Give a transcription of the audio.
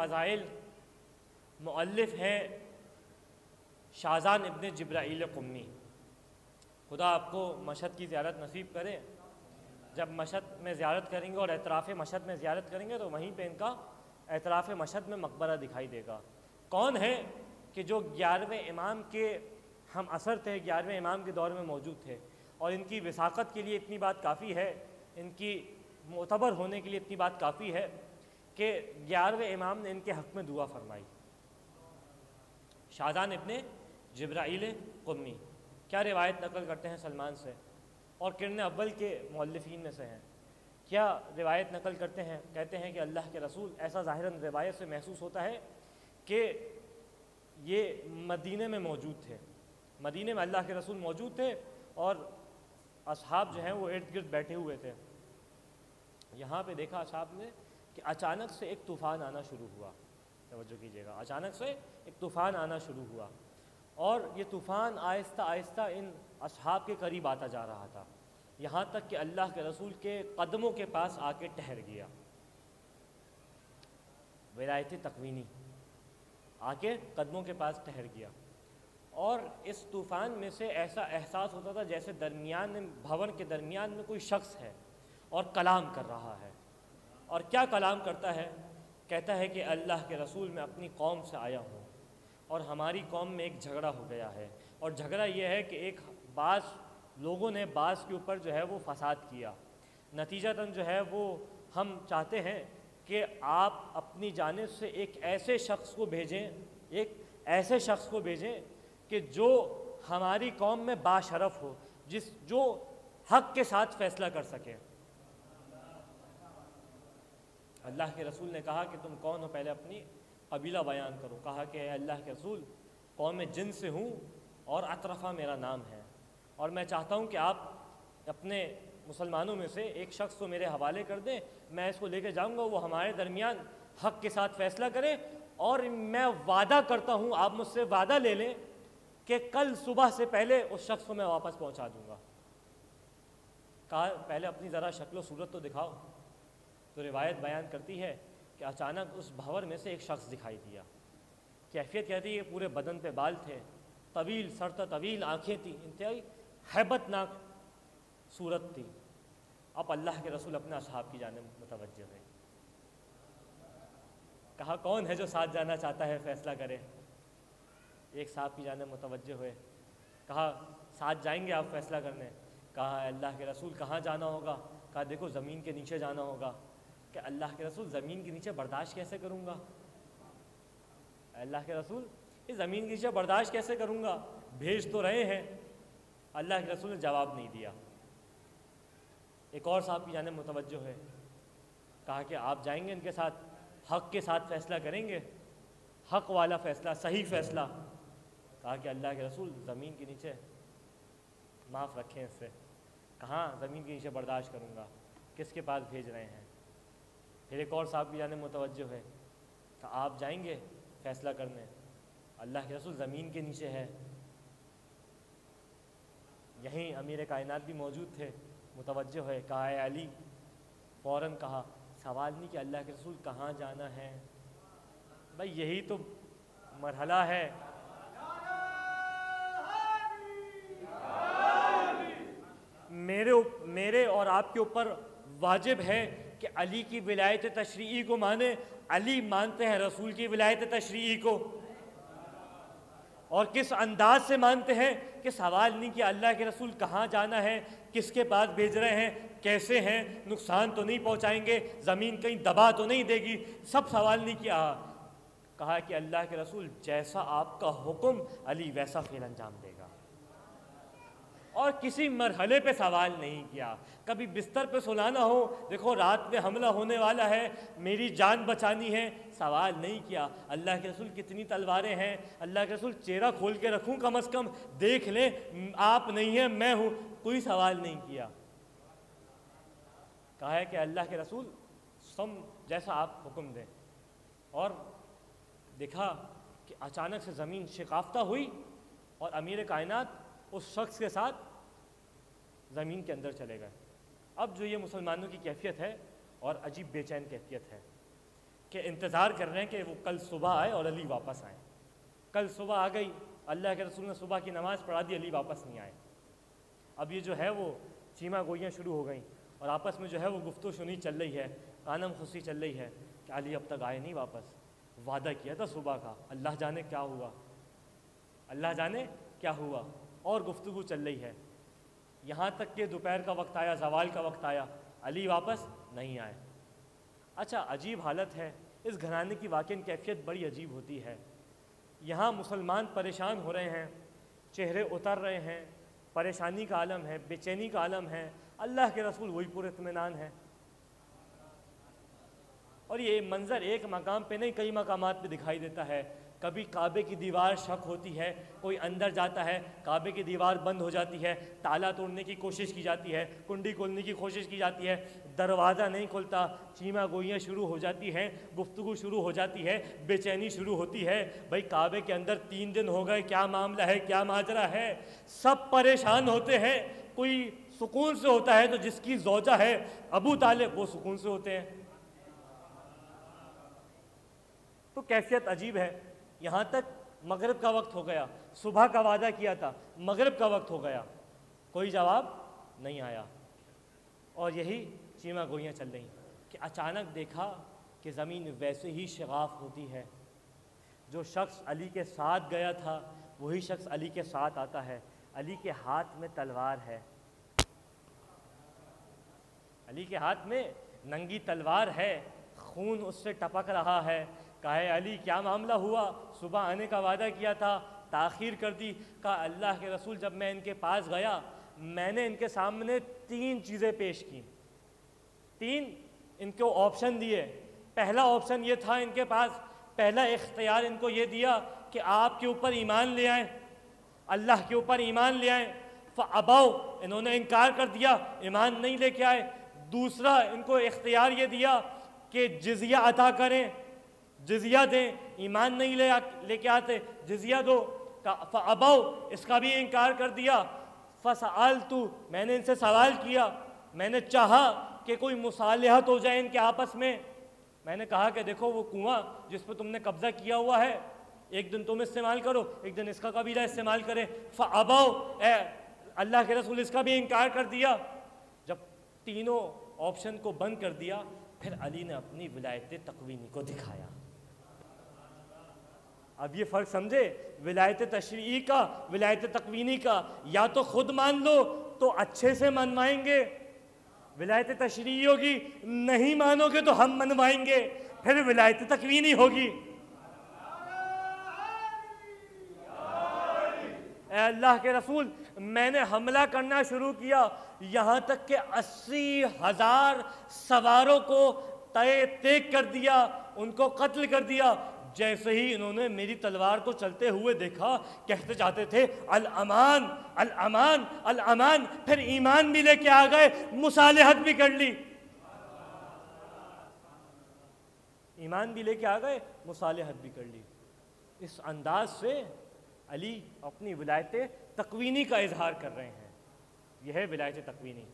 फ़ज़ाइल मुअल्लिफ़ हैं शाहज़ान इब्न जिब्राईल क़ुम्मी। खुदा आपको मशहद की ज़ियारत नसीब करे। जब मशहद में ज़ियारत करेंगे और एतराफ़ मशहद में ज़ियारत करेंगे तो वहीं पे इनका एतराफ़ मशहद में मकबरा दिखाई देगा। कौन है कि जो 11वें इमाम के हम असर थे, 11वें इमाम के दौर में मौजूद थे, और इनकी वसाक़त के लिए इतनी बात काफ़ी है, इनकी मोतबर होने के लिए इतनी बात काफ़ी है कि 11वें इमाम ने इनके हक़ में दुआ फरमाई। शाहज़ान इब्न जिब्राईल क़ुम्मी क्या रिवायत नकल करते हैं सलमान से, और किरन अव्वल के मुअल्लिफ़ीन में से हैं। क्या रिवायत नकल करते हैं, कहते हैं कि अल्लाह के रसूल, ऐसा ज़ाहिरन रिवायत से महसूस होता है कि ये मदीने में मौजूद थे, मदीने में अल्लाह के रसूल मौजूद थे और असहाब जो हैं वो इर्द गिर्द बैठे हुए थे। यहाँ पे देखा असहाब ने कि अचानक से एक तूफ़ान आना शुरू हुआ। तवज्जो कीजिएगा, अचानक से एक तूफ़ान आना शुरू हुआ और ये तूफ़ान आहिस्ता आहिस्ता इन असहाब के करीब आता जा रहा था, यहाँ तक कि अल्लाह के रसूल के कदमों के पास आके ठहर गया। विलायत तकवीनी आके कदमों के पास ठहर गया और इस तूफ़ान में से ऐसा एहसास होता था जैसे दरमियान में, भवन के दरमियान में कोई शख्स है और कलाम कर रहा है। और क्या कलाम करता है? कहता है कि अल्लाह के रसूल, मैं अपनी कौम से आया हूँ और हमारी कौम में एक झगड़ा हो गया है, और झगड़ा ये है कि एक बाज़ लोगों ने बाज़ के ऊपर जो है वो फ़साद किया। नतीजतन जो है वो हम चाहते हैं कि आप अपनी जानिब से एक ऐसे शख्स को भेजें, एक ऐसे शख्स को भेजें कि जो हमारी कौम में बाशरफ हो, जो हक़ के साथ फ़ैसला कर सके। अल्लाह के रसूल ने कहा कि तुम कौन हो, पहले अपनी कबीला बयान करो। कहा कि अल्लाह के रसूल, कौम जिन से हूँ और अतरफ़ा मेरा नाम है, और मैं चाहता हूँ कि आप अपने मुसलमानों में से एक शख्स को मेरे हवाले कर दें, मैं इसको लेकर जाऊँगा, वो हमारे दरमियान हक़ के साथ फ़ैसला करे, और मैं वादा करता हूँ, आप मुझसे वादा ले लें कि कल सुबह से पहले उस शख्स को मैं वापस पहुँचा दूँगा। कहा पहले अपनी ज़रा शक्ल सूरत तो दिखाओ। तो रिवायत बयान करती है कि अचानक उस भंवर में से एक शख्स दिखाई दिया। कैफियत कहती है पूरे बदन पे बाल थे, तवील सर था, तवील आँखें थी, इंतहाई हैबतनाक सूरत थी। अब अल्लाह के रसूल अपने असहाब की जानिब मुतवज्जह है। कहा कौन है जो साथ जाना चाहता है, फ़ैसला करे। एक साहब की जानिब मुतवज्जह हुए, कहा साथ जाएंगे आप फ़ैसला करने। कहा अल्लाह के रसूल कहाँ जाना होगा? कहा देखो ज़मीन के नीचे जाना होगा। कि अल्लाह के रसूल ज़मीन के नीचे बर्दाश्त कैसे करूँगा? अल्लाह के रसूल इस ज़मीन के नीचे बर्दाश्त कैसे करूँगा? भेज तो रहे हैं। अल्लाह के रसूल ने जवाब नहीं दिया। एक और साहब की जानिब मुतवज्जह है, कहा कि आप जाएंगे इनके साथ, हक़ के साथ फ़ैसला करेंगे, हक़ वाला फ़ैसला, सही फ़ैसला। कहा कि अल्लाह के रसूल ज़मीन के नीचे माफ़ रखें इससे। कहाँ ज़मीन के नीचे बर्दाश्त करूँगा, किसके पास भेज रहे हैं? फिर एक और साहब की जानिब मुतवज्जह है, तो आप जाएंगे फ़ैसला करने, अल्लाह के रसूल ज़मीन के नीचे है। यहीं अमीर कायनात भी मौजूद थे, मुतवज्जह है। कहा है अली, फ़ौरन कहा सवाल नहीं कि अल्लाह के रसूल कहाँ जाना है, भाई यही तो मरहला है। मेरे और आपके ऊपर वाजिब है कि अली की विलायत तशरीई को माने। अली मानते हैं रसूल की विलायत तशरीई को, और किस अंदाज से मानते हैं कि सवाल नहीं कि अल्लाह के रसूल कहाँ जाना है, किसके पास भेज रहे हैं, कैसे हैं, नुकसान तो नहीं पहुँचाएंगे, ज़मीन कहीं दबा तो नहीं देगी, सब सवाल नहीं किया। कहा कि अल्लाह के रसूल जैसा आपका हुक्म, अली वैसा फ़ेल अंजाम देगा। और किसी मरहले पे सवाल नहीं किया। कभी बिस्तर पे सुलाना हो, देखो रात में हमला होने वाला है, मेरी जान बचानी है, सवाल नहीं किया अल्लाह के रसूल कितनी तलवारें हैं, अल्लाह के रसूल चेहरा खोल के रखूं कम अज़ कम, देख लें आप नहीं हैं मैं हूँ, कोई सवाल नहीं किया। कहा है कि अल्लाह के रसूल सम जैसा आप हुक्म दें। और देखा कि अचानक से ज़मीन शिकाफ्ता हुई और अमीर कायनात उस शख्स के साथ ज़मीन के अंदर चले गए। अब जो ये मुसलमानों की कैफियत है और अजीब बेचैन कैफियत है, کہ انتظار کر رہے ہیں کہ وہ کل صبح آئے اور علی واپس آئیں. کل صبح آ گئی، اللہ کے رسول نے صبح کی نماز پڑھا دی، علی واپس نہیں آئے. اب یہ جو ہے وہ چیما گوئیاں شروع ہو گئیں اور آپس میں جو ہے وہ گفتگو شنی چل رہی ہے، کانم خصی چل رہی ہے کہ علی اب تک آئے نہیں واپس، وعدہ کیا تھا صبح کا، اللہ جانے کیا ہوا، اللہ جانے کیا ہوا. اور گفتگو چل رہی ہے یہاں تک کہ دوپہر کا وقت آیا، زوال کا وقت آیا، علی واپس نہیں آئے. اچھا عجیب حالت ہے، اس گھرانے کی واقعی کیفیت بڑی عجیب ہوتی ہے. یہاں مسلمان پریشان ہو رہے ہیں، چہرے اتر رہے ہیں، پریشانی کا عالم ہے، بے چینی کا عالم ہے، اللہ کے رسول وہی پر اطمینان ہے. اور یہ منظر ایک مقام پہ نہیں، کئی مقامات پہ دکھائی دیتا ہے. کبھی کعبے کی دیوار شک ہوتی ہے، کوئی اندر جاتا ہے، کعبے کی دیوار بند ہو جاتی ہے، تالا توڑنے کی کوشش کی جاتی ہے، کنڈی کھولنے کی کوشش کی جاتی ہے، دروازہ نہیں کھلتا، چیما گوئیاں شروع ہو جاتی ہیں، گفتگو شروع ہو جاتی ہے، بے چینی شروع ہوتی ہے. بھائی کعبے کے اندر 3 دن ہو گئے، کیا معاملہ ہے، کیا ماجرا ہے. سب پریشان ہوتے ہیں. کوئی سکون سے ہوتا ہے تو جس کی زوجہ ہے ابو طالب، وہ سکون سے ہوتے ہیں. تو کیفیت عجیب ہے. یہاں تک مغرب کا وقت ہو گیا، صبح کا وعدہ کیا تھا، مغرب کا وقت ہو گیا، کوئی جواب نہیں آیا. اور یہی چیما گوئیاں چل رہی کہ اچانک دیکھا کہ زمین ویسے ہی شغاف ہوتی ہے. جو شخص علی کے ساتھ گیا تھا وہی شخص علی کے ساتھ آتا ہے. علی کے ہاتھ میں تلوار ہے، علی کے ہاتھ میں ننگی تلوار ہے، خون اس سے ٹپک رہا ہے. کہا علی کیا معاملہ ہوا، صبح آنے کا وعدہ کیا تھا، تاخیر کر دی. کہا اللہ کے رسول جب میں ان کے پاس گیا میں نے ان کے سامنے 3 چیزیں پیش کی، 3 ان کو آپشن دیے. پہلا آپشن یہ تھا ان کے پاس، پہلا اختیار ان کو یہ دیا کہ آپ کے اوپر ایمان لے آئیں، اللہ کے اوپر ایمان لے آئیں. فابوا، انہوں نے انکار کر دیا، ایمان نہیں لے کے آئے. دوسرا ان کو اختیار یہ دیا کہ جزیہ عطا کریں، جزیہ دیں، ایمان نہیں لے کے آتے، جزیہ دو. فابوا، اس کا بھی انکار کر دیا. فسألت، میں نے ان سے سوال کیا، میں نے چاہا کہ کوئی مصالحت ہو جائے ان کے آپس میں. میں نے کہا کہ دیکھو وہ کنواں جس پہ تم نے قبضہ کیا ہوا ہے، ایک دن تم استعمال کرو، ایک دن اس کا قبیلہ استعمال کرے. فابوا، اے اللہ کے رسول اس کا بھی انکار کر دیا. جب تینوں آپشن کو بند کر دیا پھر علی نے اپنی ولایت تقوینی کو دکھایا. اب یہ فرق سمجھے، ولایت تشریعی کا، ولایت تقوینی کا. یا تو خود مان لو تو اچھے سے منوائیں گے، ولایت تشریعی ہوگی، نہیں مانو گے تو ہم منوائیں گے، پھر ولایت تقوینی ہوگی. اے اللہ کے رسول، میں نے حملہ کرنا شروع کیا، یہاں تک کہ 80,000 سواروں کو تیک کر دیا، ان کو قتل کر دیا. جیسے ہی انہوں نے میری تلوار کو چلتے ہوئے دیکھا کہتے جاتے تھے الامان الامان الامان، پھر ایمان بھی لے کے آ گئے، مصالحت بھی کر لی. ایمان بھی لے کے آ گئے، مصالحت بھی کر لی. اس انداز سے علی اپنی ولایت تقوینی کا اظہار کر رہے ہیں. یہ ہے ولایت تقوینی.